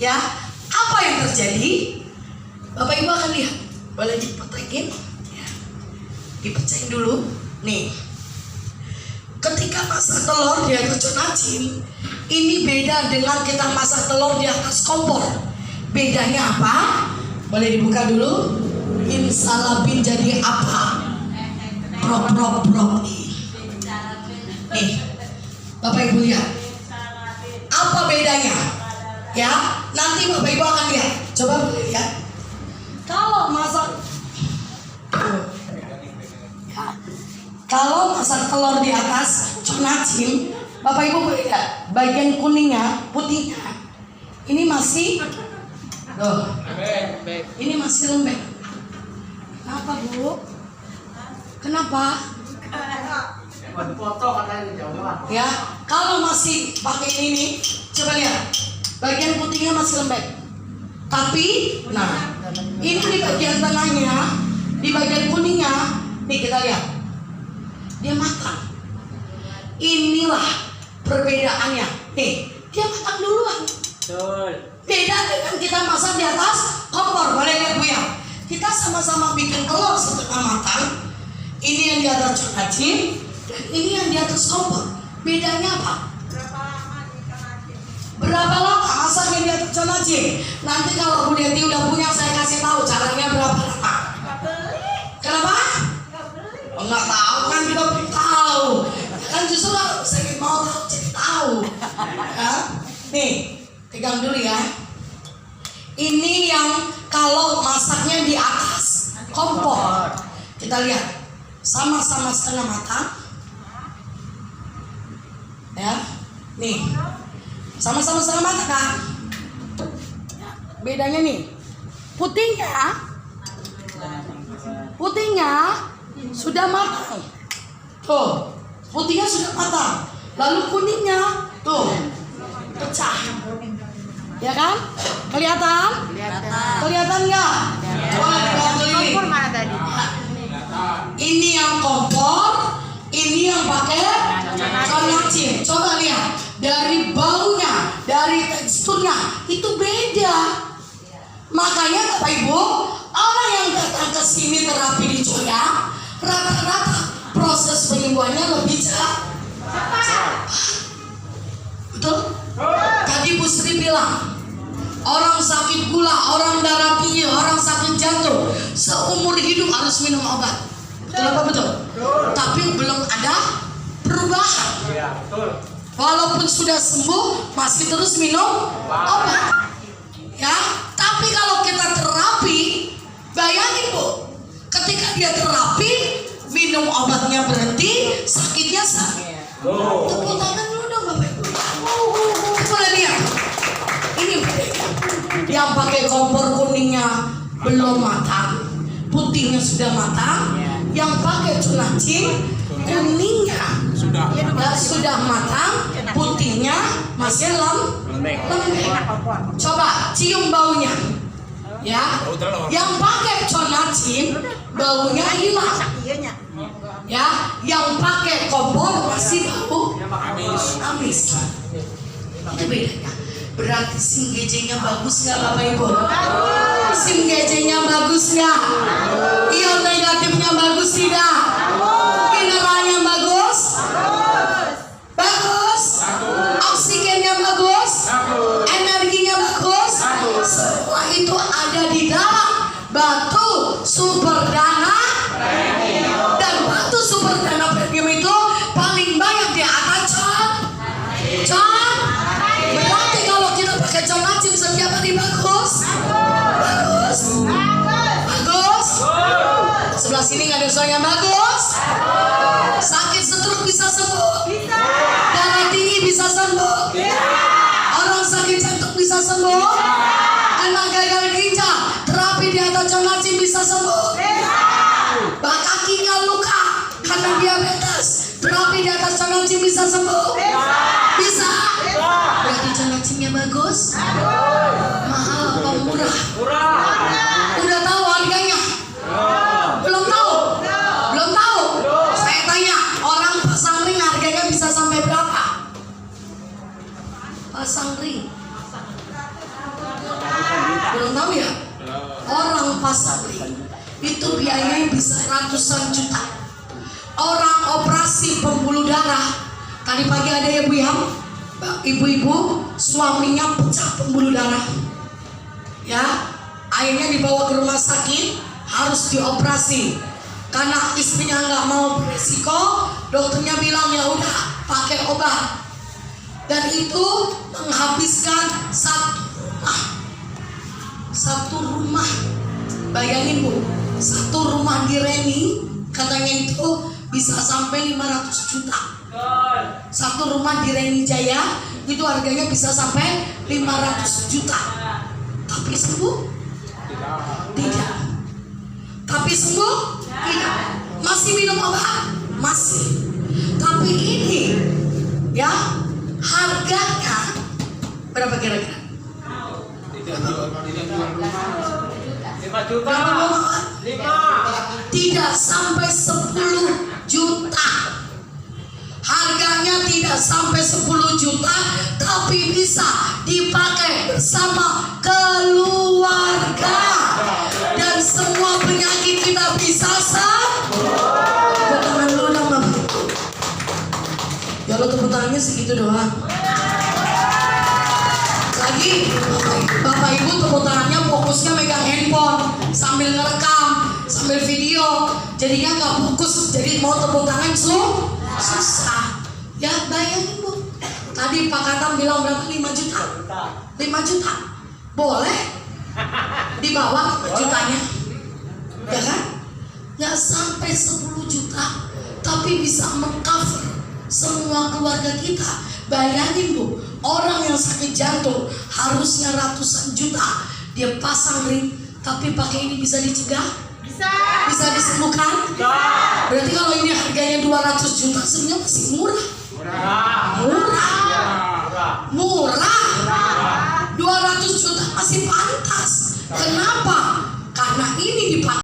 Ya, apa yang terjadi? Bapak Ibu akan lihat. Boleh dipotrekin? Ya. Dipecahin dulu. Nih. Ketika masak telur di atas conacim, ini beda dengan kita masak telur di atas kompor. Bedanya apa? Boleh dibuka dulu. Insalabin jadi apa? Prop. Nih, Bapak Ibu lihat. Apa bedanya? Ya, nanti Bapak Ibu akan lihat. Coba boleh lihat. Kalau masak telur di atas conacim, Bapak Ibu boleh lihat bagian kuningnya, putihnya. Ini masih ini masih lembek. Kenapa, Bu? Kenapa? Ya, kalau masih pakai ini, coba lihat. Bagian putihnya masih lembek. Tapi, nah, ini di bagian tengahnya, di bagian kuningnya, nih kita lihat. Dia matang. Inilah perbedaannya. Nih, dia matang duluan. Beda dengan kita masak di atas kompor. Boleh lihat Bu ya? Kita sama-sama bikin telur setengah matang. Ini yang di atas conacim, dan ini yang di atas kompor. Bedanya apa? Berapa lama masaknya di atas conacim? Nanti kalau Bu Deti udah punya, saya kasih tahu caranya berapa lama. Kenapa? Enggak tahu kan, kita belum tahu. Kan justru kalau saya mau tahu jadi tahu. Ya? Nih, pegang dulu ya. Ini yang kalau masaknya di atas kompor. Kita lihat. Sama-sama setengah matang. Ya. Nih. Sama-sama setengah matang kan? Bedanya nih. Putihnya sudah matang. Tuh. Putihnya sudah matang. Lalu kuningnya tuh pecah. Ya kan? Kelihatan? Kelihatan nggak? Kompor mana tadi? Ini yang kompor, ini yang pakai conacim. Coba lihat, dari baunya, dari teksturnya itu beda. Makanya Bapak Ibu, orang yang datang ke sini terapi di Joya, rata-rata proses penyembuhannya lebih cepat. Betul? Tadi Bu Sri bilang, orang sakit gula, orang darah tinggi, orang sakit jantung, seumur hidup harus minum obat. Betul apa betul? Tapi belum ada perubahan. Walaupun sudah sembuh, masih terus minum obat. Ya, tapi kalau kita terapi, bayangin Bu, ketika dia terapi, minum obatnya berhenti, sakitnya sakit. Tepuk tangan dulu dong Bapak Ibu. Boleh lihat. Ini yang pakai kompor kuningnya belum matang, putihnya sudah matang. Yang pakai conacim kuningnya sudah matang, putihnya masih lembek. Coba cium baunya, ya. Yang pakai conacim baunya hilang, ya. Yang pakai kompor masih bau amis. Itu bedanya. Berarti SIM GJ-nya bagus nggak Bapak Ibu? SIM GJ-nya bagus nggak? Ion negatifnya bagus tidak? Mineralnya bagus? Bagus. Oksigennya bagus? Energinya bagus? Semua itu ada di dalam batu super dana dan batu super dana premium itu paling banyak di atas berarti kalau kita pakai conacim setiap hari bagus. Sebelah sini nggak ada suara yang bagus. Sakit stroke bisa sembuh. Darah tinggi bisa sembuh. Orang sakit jantung bisa sembuh. Anak gagal ginjal terapi di atas conacim bisa sembuh. Kakinya luka karena diabetes terapi di atas conacim bisa sembuh. Bisa. Berarti conacimnya bagus. Mahal apa murah? Udah tahu harganya? Belum tahu? Belum tahu? Saya tanya, orang pasang ring harganya bisa sampai berapa? Pasang ring Orang tahu ya? Orang pasali itu biayanya bisa ratusan juta. Orang operasi pembuluh darah, tadi pagi ada ibu-ibu suaminya pecah pembuluh darah, ya, akhirnya dibawa ke rumah sakit, harus dioperasi karena istrinya nggak mau beresiko. Dokternya bilang ya udah pakai obat, dan itu menghabiskan satu rumah. Bayangin Bu, satu rumah di Reni katanya itu bisa sampai 500 juta. Satu rumah di Reni Jaya itu harganya bisa sampai 500 juta. Tapi sembuh? Tidak. Tapi sembuh? Tidak. Masih minum obat? Masih. Tapi ini ya harganya berapa kira-kira? 5 juta. Tidak sampai 10 juta. Harganya tidak sampai 10 juta, tapi bisa dipakai bersama keluarga. Dan semua penyakit kita bisa sembuh. Tepuk tangan dulu dong Bapak. Ya lo tepuk tangannya segitu doang. Lagi Bapak Ibu tepuk tangannya fokusnya megang handphone sambil ngerekam, sambil video, jadinya nggak fokus, jadi mau tepuk tangan susah. Ya bayangin Bu, tadi Pak Katam bilang berapa? 5 juta. 5 juta boleh dibawa jutanya, ya kan? Nggak sampai 10 juta, tapi bisa mengcover semua keluarga kita. Bayangin Bu, orang yang sakit jantung harusnya ratusan juta, dia pasang ring, tapi pakai ini bisa dicegah? Bisa disembuhkan? Berarti kalau ini harganya 200 juta sebenarnya masih murah. Murah. 200 juta masih pantas. Kenapa? Karena ini dipakai